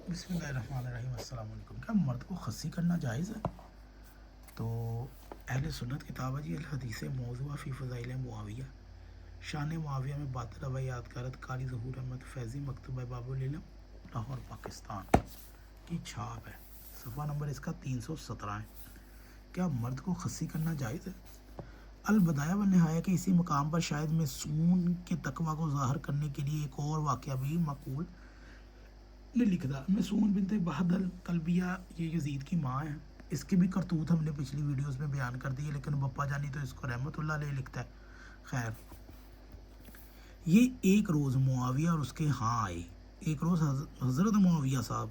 بسم اللہ الرحمن الرحیم، السلام علیکم۔ کیا مرد کو خصی کرنا جائز ہے؟ تو اہل سنت کتاب ہے جی الحدیث موضوع فی فضائل معاویہ، شان معاویہ میں باطل روایات کارت قاری ظہور احمد فیضی، مکتبہ باب العلم، لاہور پاکستان کی چھاپ ہے۔ صفحہ نمبر اس کا 317 ہے۔ کیا مرد کو خصی کرنا جائز ہے؟ البدایہ والنہایہ کے اسی مقام پر شاید معصوم کے تقوی کو ظاہر کرنے کے لیے ایک اور واقعہ بھی مقول نے لکھ دا۔ معصوم بنت بہد الکلبیہ یہ یزید کی ماں ہے۔ اس کی بھی کرتوت ہم نے پچھلی ویڈیوز میں بیان کر دی ہے، لیکن بپا جانی تو اس کو رحمت اللہ علیہ لکھتا ہے۔ خیر، یہ ایک روز معاویہ اور اس کے ہاں آئے۔ ایک روز حضرت معاویہ صاحب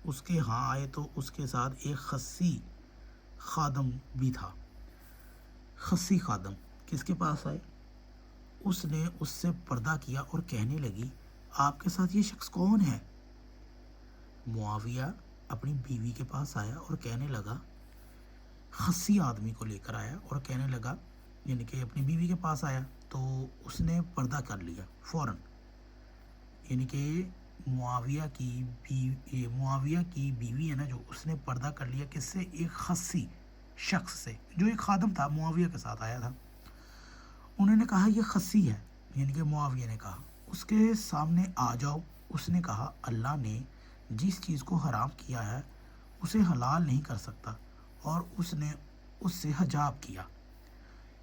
اس کے ہاں آئے تو اس کے ساتھ ایک خصی خادم بھی تھا۔ خصی خادم کس کے پاس آئے؟ اس نے اس سے پردہ کیا اور کہنے لگی، آپ کے ساتھ یہ شخص کون ہے؟ معاویہ اپنی بیوی کے پاس آیا اور کہنے لگا، خصی آدمی کو لے کر آیا اور کہنے لگا، یعنی کہ اپنی بیوی کے پاس آیا تو اس نے پردہ کر لیا فوراً، یعنی کہ معاویہ کی بیوی ہے نا، جو اس نے پردہ کر لیا کس سے؟ ایک خصی شخص سے جو ایک خادم تھا، معاویہ کے ساتھ آیا تھا۔ انہوں نے کہا یہ خصی ہے، یعنی کہ معاویہ نے کہا اس کے سامنے آ جاؤ۔ اس نے کہا، اللہ نے جس چیز کو حرام کیا ہے اسے حلال نہیں کر سکتا، اور اس نے اس سے حجاب کیا۔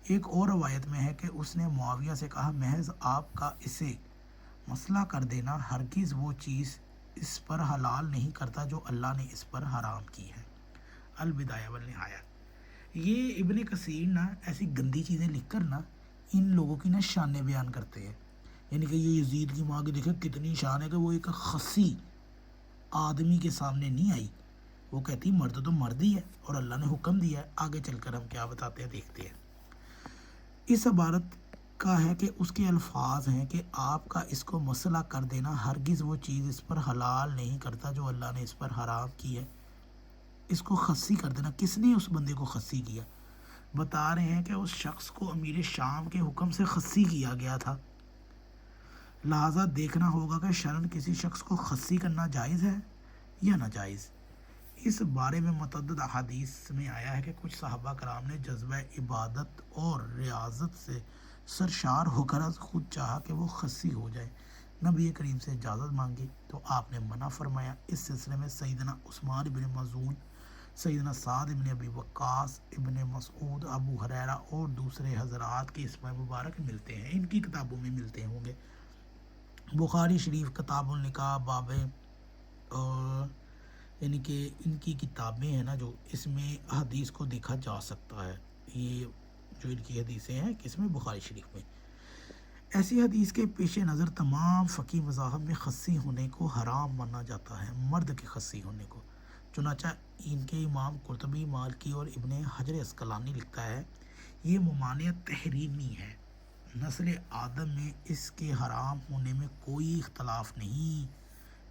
ایک اور روایت میں ہے کہ اس نے معاویہ سے کہا، محض آپ کا اسے مسئلہ کر دینا ہرگز وہ چیز اس پر حلال نہیں کرتا جو اللہ نے اس پر حرام کی ہے۔ البدایہ والنہایہ۔ یہ ابن کثیر نا ایسی گندی چیزیں لکھ کر نا ان لوگوں کی نا شانیں بیان کرتے ہیں، یعنی کہ یہ یزید کی ماں کی دیکھیں کتنی شان ہے کہ وہ ایک خصی آدمی کے سامنے نہیں آئی، وہ کہتی مرد تو مرد ہی ہے اور اللہ نے حکم دیا ہے۔ آگے چل کر ہم کیا بتاتے ہیں دیکھتے ہیں۔ اس عبارت کا ہے کہ اس کے الفاظ ہیں کہ آپ کا اس کو مسئلہ کر دینا ہرگز وہ چیز اس پر حلال نہیں کرتا جو اللہ نے اس پر حرام کی ہے۔ اس کو خصی کر دینا، کس نے اس بندے کو خصی کیا؟ بتا رہے ہیں کہ اس شخص کو امیر شام کے حکم سے خصی کیا گیا تھا، لہٰذا دیکھنا ہوگا کہ شرعاً کسی شخص کو خصی کرنا جائز ہے یا ناجائز۔ اس بارے میں متعدد احادیث میں آیا ہے کہ کچھ صحابہ کرام نے جذبہ عبادت اور ریاضت سے سرشار ہو کر از خود چاہا کہ وہ خصی ہو جائے۔ نبی کریم سے اجازت مانگی تو آپ نے منع فرمایا۔ اس سلسلے میں سیدنا عثمان بن مظعون، سیدنا سعد بن ابی وقاص، ابن مسعود، ابو ہریرہ اور دوسرے حضرات کے اسماء مبارک ملتے ہیں، ان کی کتابوں میں ملتے ہوں گے۔ بخاری شریف کتاب النکاح باب، یعنی کہ ان کی کتابیں ہیں نا جو، اس میں حدیث کو دیکھا جا سکتا ہے۔ یہ جو ان کی حدیثیں ہیں کس میں؟ بخاری شریف میں۔ ایسی حدیث کے پیش نظر تمام فقہی مذاہب میں خصی ہونے کو حرام مانا جاتا ہے، مرد کے خصی ہونے کو۔ چنانچہ ان کے امام قرطبی، مالکی اور ابن حجر عسقلانی لکھتا ہے، یہ ممانعت تحریمی ہے، نسل آدم میں اس کے حرام ہونے میں کوئی اختلاف نہیں،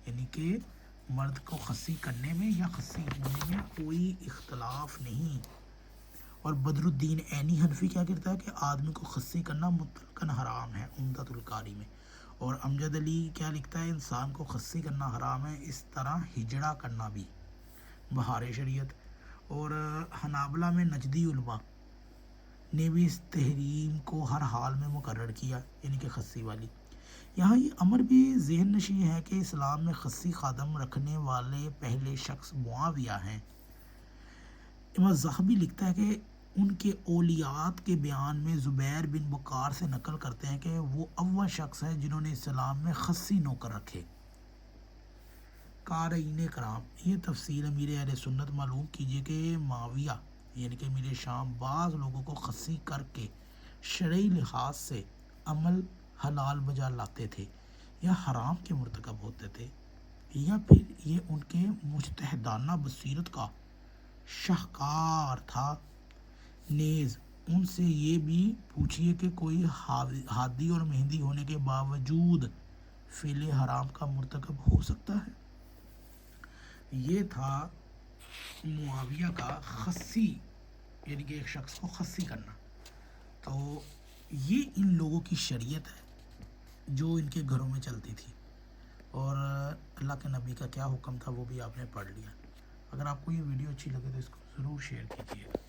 یعنی کہ مرد کو خصی کرنے میں یا خصی ہونے میں کوئی اختلاف نہیں۔ اور بدر الدین عینی حنفی کیا کہتا ہے کہ آدمی کو خصی کرنا مطلقاً حرام ہے، عمدۃ القاری میں۔ اور امجد علی کیا لکھتا ہے، انسان کو خصی کرنا حرام ہے، اس طرح ہجڑا کرنا بھی، بہار شریعت۔ اور حنابلہ میں نجدی علماء نے بھی اس تحریم کو ہر حال میں مقرر کیا، یعنی کہ خصی والی۔ یہاں یہ امر بھی ذہن نشین ہے کہ اسلام میں خصی خادم رکھنے والے پہلے شخص معاویہ ہیں۔ امام ذہبی لکھتا ہے کہ ان کے اولیات کے بیان میں زبیر بن بکار سے نقل کرتے ہیں کہ وہ اول شخص ہے جنہوں نے اسلام میں خصی نوکر رکھے۔ قارئین کرام، یہ تفصیل امیر اہل سنت معلوم کیجئے کہ معاویہ یعنی کہ امیر شام بعض لوگوں کو خصی کر کے شرعی لحاظ سے عمل حلال بجا لاتے تھے یا حرام کے مرتکب ہوتے تھے، یا پھر یہ ان کے مجتہدانہ بصیرت کا شاہکار تھا۔ نیز ان سے یہ بھی پوچھئے کہ کوئی ہادی اور مہندی ہونے کے باوجود فعل حرام کا مرتکب ہو سکتا ہے؟ یہ تھا معاویہ کا خصی، یعنی کہ ایک شخص کو خصی کرنا۔ تو یہ ان لوگوں کی شریعت ہے جو ان کے گھروں میں چلتی تھی، اور اللہ کے نبی کا کیا حکم تھا وہ بھی آپ نے پڑھ لیا. اگر آپ کو یہ ویڈیو اچھی لگے تو اس کو ضرور شیئر کیجیے.